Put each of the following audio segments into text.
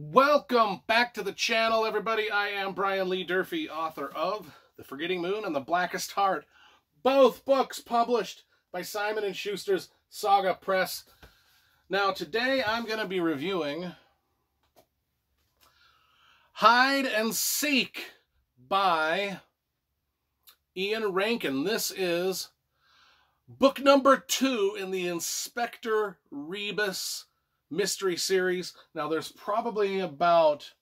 Welcome back to the channel, everybody. I am Brian Lee Durfee, author of The Forgetting Moon and The Blackest Heart, both books published by Simon & Schuster's Saga Press. Now, today I'm going to be reviewing Hide and Seek by Ian Rankin. This is book number 2 in the Inspector Rebus mystery series. Now, there's probably about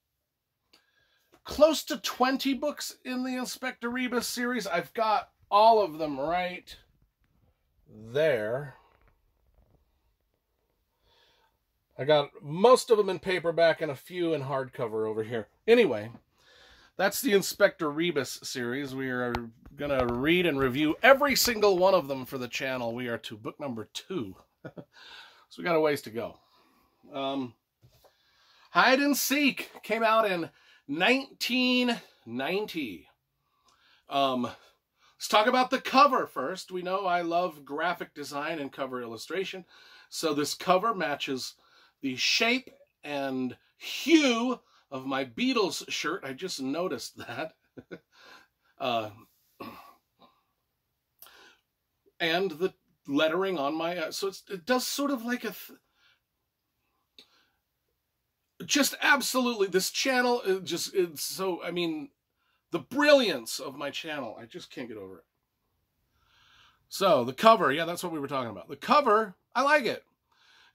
close to 20 books in the Inspector Rebus series. I've got all of them right there. I got most of them in paperback and a few in hardcover over here. Anyway, that's the Inspector Rebus series. We are going to read and review every single one of them for the channel. We are to book number 2. So we got a ways to go. Hide and Seek came out in 1990. Let's talk about the cover first. We know I love graphic design and cover illustration, so this cover matches the shape and hue of my Beatles shirt. I just noticed that. And the lettering on my... so it does sort of like a... just absolutely, this channel is just, it's so, I mean, the brilliance of my channel, I just can't get over it. So, the cover, yeah, that's what we were talking about. The cover, I like it.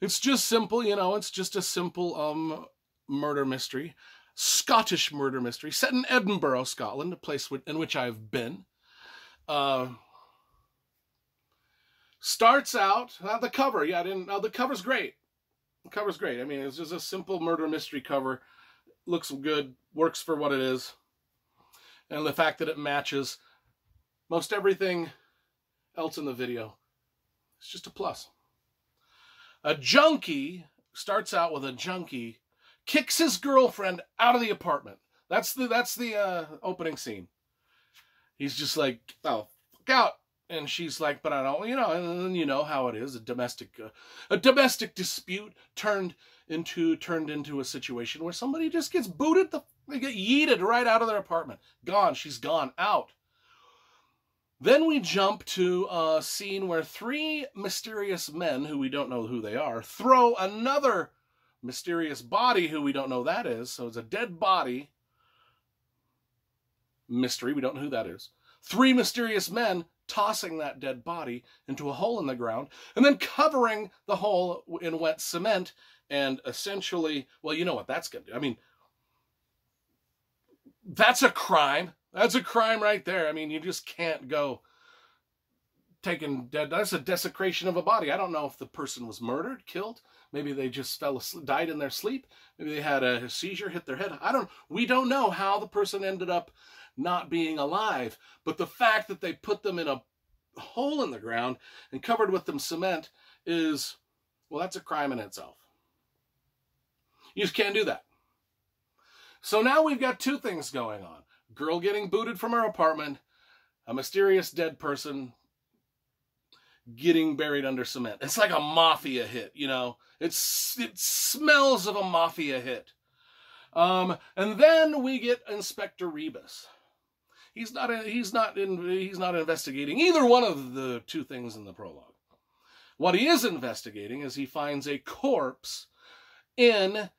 It's just simple, you know, it's just a simple murder mystery. Scottish murder mystery, set in Edinburgh, Scotland, a place in which I've been. Starts out, the cover, yeah, the cover's great. The cover's great. I mean, it's just a simple murder mystery cover. Looks good, works for what it is. And the fact that it matches most everything else in the video, it's just a plus. A junkie, starts out with a junkie, kicks his girlfriend out of the apartment. That's the opening scene. He's just like, oh, fuck out. And she's like, but I don't, you know, and then you know how it is. A domestic dispute turned into a situation where somebody just gets booted, they get yeeted right out of their apartment. Gone, she's gone, out. Then we jump to a scene where 3 mysterious men, who we don't know who they are, throw another mysterious body who we don't know that is. So it's a dead body mystery, we don't know who that is. 3 mysterious men tossing that dead body into a hole in the ground, and then covering the hole in wet cement, and essentially, well, you know what that's going to do. I mean, that's a crime. That's a crime right there. I mean, you just can't go taking dead. That's a desecration of a body. I don't know if the person was murdered, killed. Maybe they just fell asleep, died in their sleep. Maybe they had a seizure, hit their head. We don't know how the person ended up not being alive, but the fact that they put them in a hole in the ground and covered with them cement is, well, that's a crime in itself. You just can't do that. So now we've got 2 things going on. Girl getting booted from her apartment, a mysterious dead person getting buried under cement. It's like a mafia hit, you know. It smells of a mafia hit. And then we get Inspector Rebus. He's not investigating either one of the 2 things in the prologue. What he is investigating is he finds a corpse in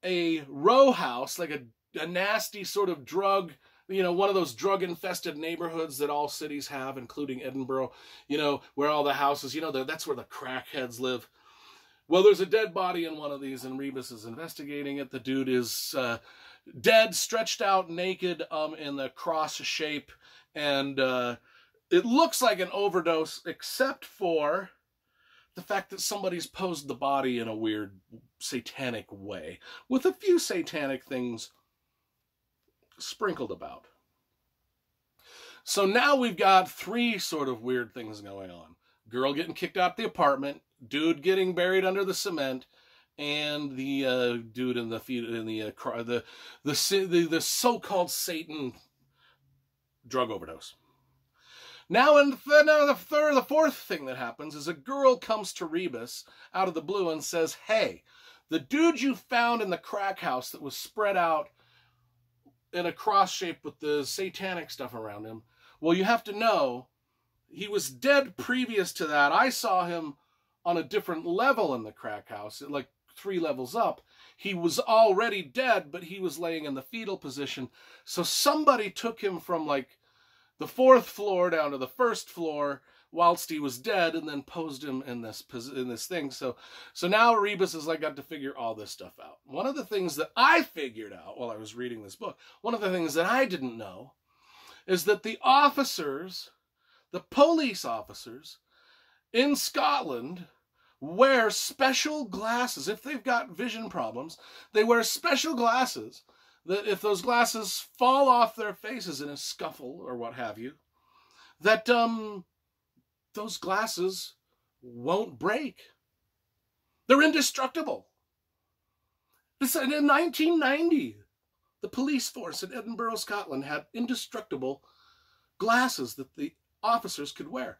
a row house, like a nasty sort of drug, you know, one of those drug-infested neighborhoods that all cities have, including Edinburgh, you know, where all the houses, you know, that's where the crackheads live. Well, there's a dead body in one of these, and Rebus is investigating it. The dude is dead, stretched out, naked, in the cross shape, and it looks like an overdose, except for the fact that somebody's posed the body in a weird satanic way, with a few satanic things sprinkled about. So now we've got 3 sort of weird things going on. Girl getting kicked out the apartment, dude getting buried under the cement, and the dude in the so-called Satan drug overdose. Now, the 4th thing that happens is a girl comes to Rebus out of the blue and says, "Hey, The dude you found in the crack house that was spread out in a cross shape with the satanic stuff around him, well, you have to know, he was dead previous to that. I saw him on a different level in the crack house, like 3 levels up. He was already dead, but he was laying in the fetal position. So somebody took him from like the 4th floor down to the 1st floor whilst he was dead, and then posed him in this thing. So now Rebus has like got to figure all this stuff out. One of the things that I figured out while I was reading this book, one of the things that I didn't know, is that the officers, the police officers in Scotland, wear special glasses. If they've got vision problems, they wear special glasses that if those glasses fall off their faces in a scuffle or what have you, that those glasses won't break. They're indestructible. This, in 1990, the police force in Edinburgh, Scotland had indestructible glasses that the officers could wear.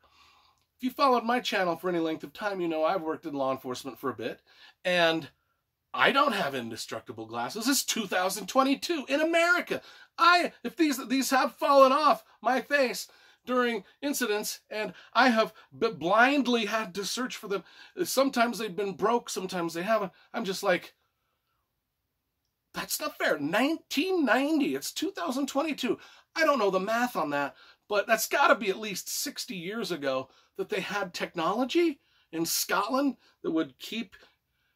If you followed my channel for any length of time, you know I've worked in law enforcement for a bit, and I don't have indestructible glasses. It's 2022 in America. If these have fallen off my face during incidents, and I have blindly had to search for them. Sometimes they've been broke, sometimes they haven't. I'm just like, that's not fair. 1990, it's 2022. I don't know the math on that, but that's got to be at least 60 years ago that they had technology in Scotland that would keep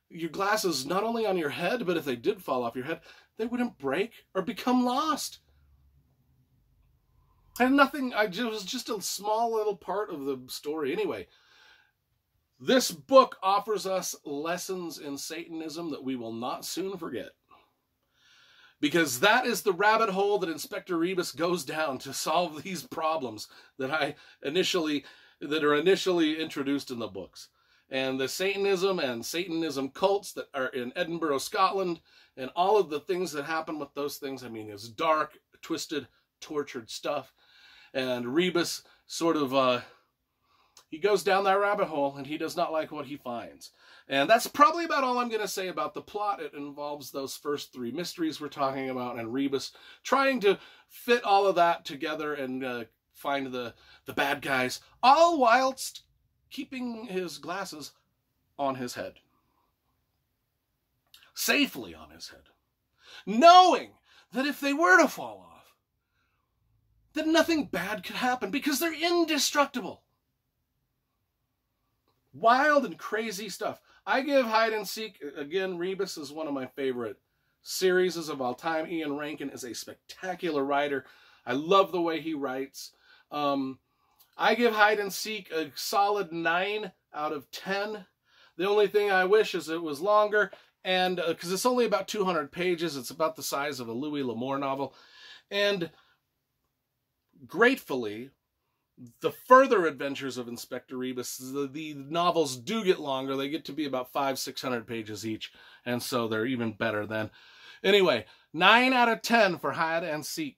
your glasses not only on your head, but if they did fall off your head, they wouldn't break or become lost. And nothing, it was just a small little part of the story. Anyway, this book offers us lessons in Satanism that we will not soon forget. Because that is the rabbit hole that Inspector Rebus goes down to solve these problems that are initially introduced in the books. And the Satanism cults that are in Edinburgh, Scotland, and all of the things that happen with those things. I mean, it's dark, twisted, tortured stuff. And Rebus sort of, he goes down that rabbit hole, and he does not like what he finds. And that's probably about all I'm going to say about the plot. It involves those first 3 mysteries we're talking about, and Rebus trying to fit all of that together and find the bad guys, all whilst keeping his glasses on his head. Safely on his head. Knowing that if they were to fall off, that nothing bad could happen because they're indestructible. Wild and crazy stuff. I give Hide and Seek, again, Rebus is one of my favorite series of all time. Ian Rankin is a spectacular writer. I love the way he writes. I give Hide and Seek a solid 9 out of 10. The only thing I wish is it was longer, and because it's only about 200 pages. It's about the size of a Louis L'Amour novel. And gratefully, the further adventures of Inspector Rebus, the novels do get longer. They get to be about 500-600 pages each, and so they're even better then. Anyway, 9 out of 10 for Hide and Seek.